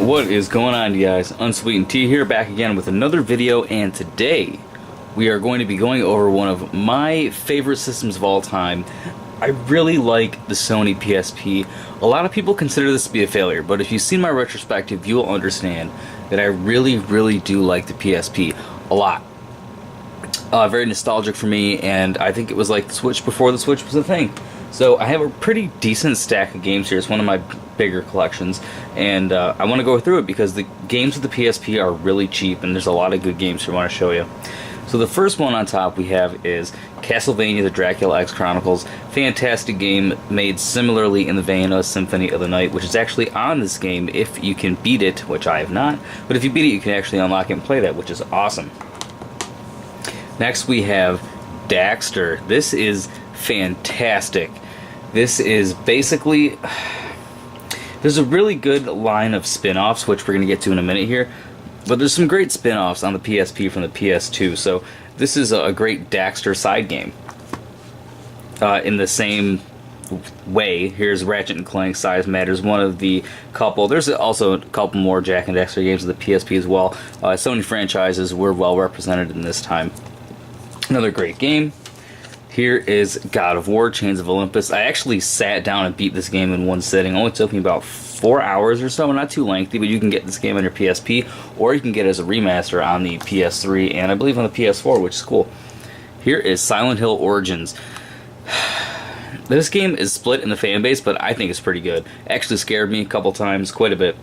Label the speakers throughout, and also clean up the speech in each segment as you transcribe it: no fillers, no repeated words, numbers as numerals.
Speaker 1: What is going on, you guys? Unsweetened Tea here, back again with another video, and today we are going to be going over one of my favorite systems of all time. I really like the Sony PSP. A lot of people consider this to be a failure, but if you've seen my retrospective, you will understand that I really do like the PSP a lot. Very nostalgic for me, and I think it was like the Switch before the Switch was a thing. So I have a pretty decent stack of games here. It's one of my bigger collections, and I want to go through it because the games with the PSP are really cheap, and there's a lot of good games here I want to show you. So the first one on top we have is Castlevania The Dracula X Chronicles. Fantastic game, made similarly in the vein of Symphony of the Night, which is actually on this game if you can beat it, which I have not. But if you beat it, you can actually unlock it and play that, which is awesome. Next we have Daxter. This is fantastic. This is basically... There's a really good line of spin-offs, which we're going to get to in a minute here. But there's some great spin-offs on the PSP from the PS2. So this is a great Daxter side game. In the same way, here's Ratchet and Clank Size Matters, one of the couple. There's also a couple more Jak and Daxter games with the PSP as well. Sony franchises were well represented in this time. Another great game. Here is God of War, Chains of Olympus. I actually sat down and beat this game in one sitting. It only took me about 4 hours or so, not too lengthy, but you can get this game on your PSP, or you can get it as a remaster on the PS3, and I believe on the PS4, which is cool. Here is Silent Hill Origins. This game is split in the fan base, but I think it's pretty good. It actually scared me a couple times, quite a bit.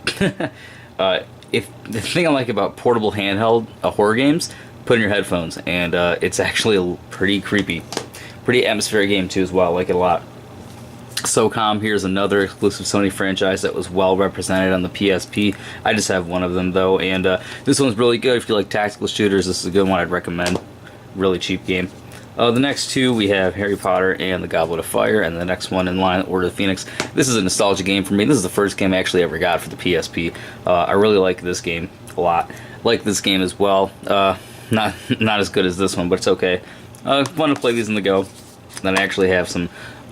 Speaker 1: If the thing I like about portable handheld horror games, put in your headphones, and it's actually pretty creepy. Pretty atmospheric game too as well, I like it a lot. SOCOM, here's another exclusive Sony franchise that was well represented on the PSP. I just have one of them though, and this one's really good. If you like tactical shooters, this is a good one I'd recommend. Really cheap game. The next two, we have Harry Potter and the Goblet of Fire, and the next one in line, Order of the Phoenix. This is a nostalgia game for me. This is the first game I actually ever got for the PSP. I really like this game a lot. Like this game as well. Not as good as this one, but it's okay. I want to play these in the go. Then I actually have some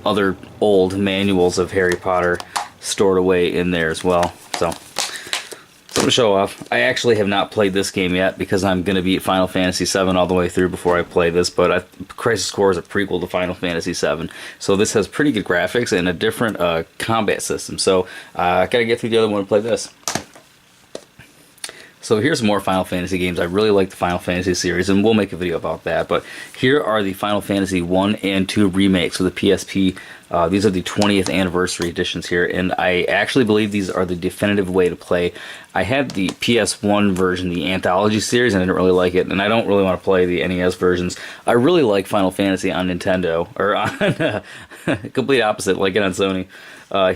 Speaker 1: other old manuals of Harry Potter stored away in there as well. So, something to show off. I actually have not played this game yet because I'm going to beat Final Fantasy VII all the way through before I play this, but Crisis Core is a prequel to Final Fantasy VII. So this has pretty good graphics and a different combat system. So I got to get through the other one and play this. So here's more Final Fantasy games. I really like the Final Fantasy series, and we'll make a video about that. But here are the Final Fantasy 1 and 2 remakes for the PSP. These are the 20th anniversary editions here, and I actually believe these are the definitive way to play. I had the PS1 version, the Anthology series, and I didn't really like it, and I don't really want to play the NES versions. I really like Final Fantasy on Nintendo, or on complete opposite, like it on Sony.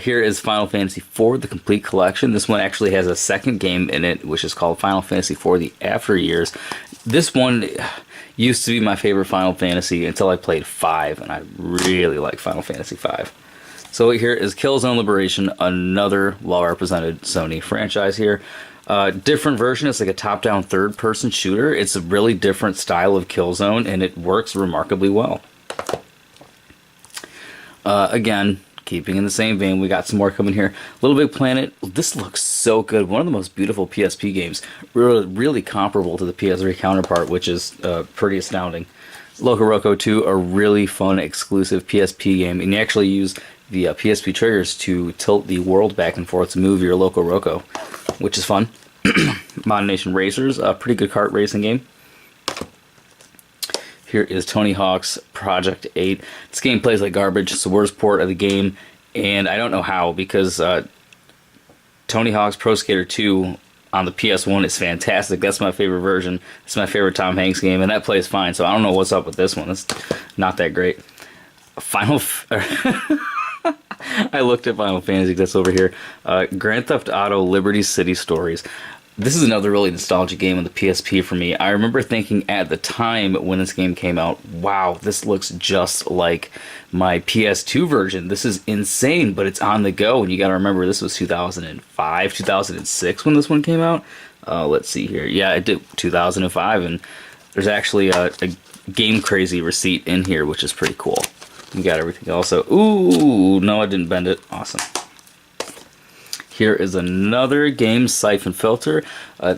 Speaker 1: Here is Final Fantasy IV, the complete collection. This one actually has a second game in it, which is called Final Fantasy IV, the After Years. This one used to be my favorite Final Fantasy until I played 5, and I really like Final Fantasy V. So here is Killzone Liberation, another well-represented Sony franchise here. Different version. It's like a top-down third-person shooter. It's a really different style of Killzone, and it works remarkably well. Again, keeping in the same vein, we got some more coming here. Little Big Planet. This looks so good. One of the most beautiful PSP games. Really comparable to the PS3 counterpart, which is pretty astounding. Loco Roco 2, a really fun exclusive PSP game. And you actually use the PSP triggers to tilt the world back and forth to move your Loco Roco, which is fun. Modern Nation Racers, a pretty good kart racing game. Here is Tony Hawk's Project 8. This game plays like garbage. It's the worst port of the game, and I don't know how, because Tony Hawk's Pro Skater 2 on the PS1 is fantastic. That's my favorite version. It's my favorite Tom Hanks game, and that plays fine, so I don't know what's up with this one. It's not that great. I looked at Final Fantasy, that's over here. Grand Theft Auto Liberty City Stories. This is another really nostalgic game on the PSP for me. I remember thinking at the time when this game came out, wow, this looks just like my PS2 version. This is insane, but it's on the go. And you gotta remember, this was 2005, 2006 when this one came out. Let's see here. Yeah, it did 2005, and there's actually a Game Crazy receipt in here, which is pretty cool. We got everything also. Ooh, no, I didn't bend it. Awesome. Here is another game, Siphon Filter.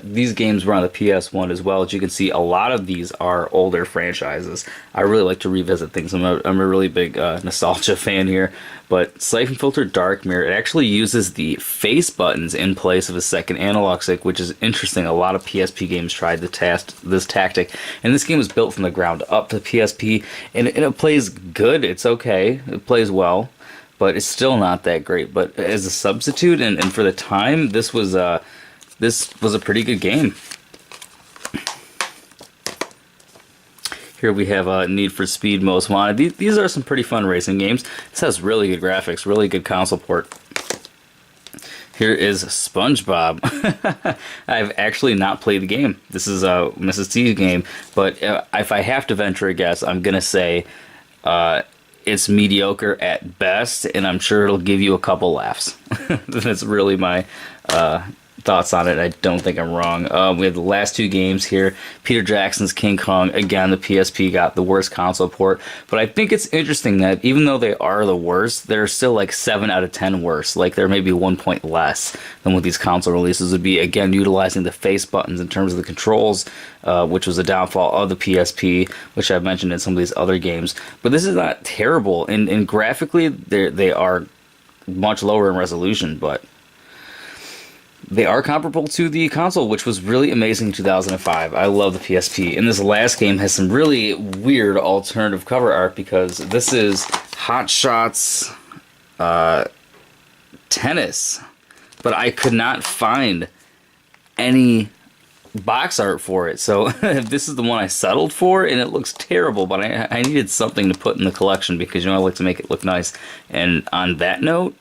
Speaker 1: These games were on the PS1 as well. As you can see, a lot of these are older franchises. I really like to revisit things. I'm a really big nostalgia fan here. But Siphon Filter Dark Mirror, it actually uses the face buttons in place of a second analog stick, which is interesting. A lot of PSP games tried this tactic. And this game was built from the ground up to PSP, and it plays good. It's okay. It plays well. But it's still not that great. But as a substitute and for the time, this was a pretty good game. Here we have Need for Speed Most Wanted. These are some pretty fun racing games. This has really good graphics, really good console port. Here is SpongeBob. I've actually not played the game. This is Mrs. T's game. But if I have to venture a guess, I'm going to say it's mediocre at best, and I'm sure it'll give you a couple laughs. That's really my thoughts on it. I don't think I'm wrong. We have the last two games here. Peter Jackson's King Kong. Again, the PSP got the worst console port, but I think it's interesting that even though they are the worst, they're still like 7 out of 10 worse. Like they're maybe 1 point less than what these console releases would be. Again, utilizing the face buttons in terms of the controls, which was a downfall of the PSP, which I've mentioned in some of these other games. But this is not terrible, and graphically they are much lower in resolution, but they are comparable to the console, which was really amazing in 2005. I love the PSP. And this last game has some really weird alternative cover art because this is Hot Shots Tennis. But I could not find any box art for it. So this is the one I settled for, and it looks terrible, but I needed something to put in the collection because, you know, I like to make it look nice. And on that note,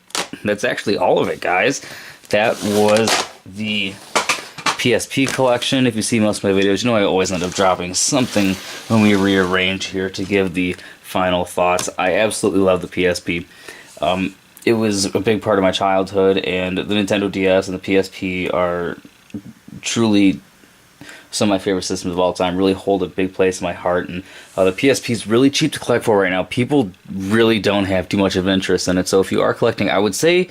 Speaker 1: that's actually all of it, guys. That was the PSP collection. If you see most of my videos, you know I always end up dropping something when we rearrange here to give the final thoughts. I absolutely love the PSP. It was a big part of my childhood, and the Nintendo DS and the PSP are truly some of my favorite systems of all time. Really hold a big place in my heart, and the PSP is really cheap to collect for right now. People really don't have too much of interest in it, so if you are collecting, I would say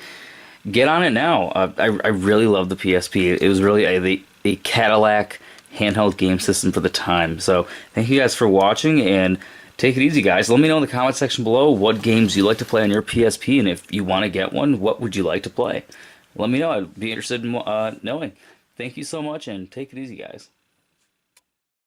Speaker 1: get on it now. I really love the PSP. It was really a Cadillac handheld game system for the time. So thank you guys for watching, and take it easy, guys. Let me know in the comment section below what games you like to play on your PSP, and if you want to get one, what would you like to play? Let me know. I'd be interested in knowing. Thank you so much, and take it easy, guys.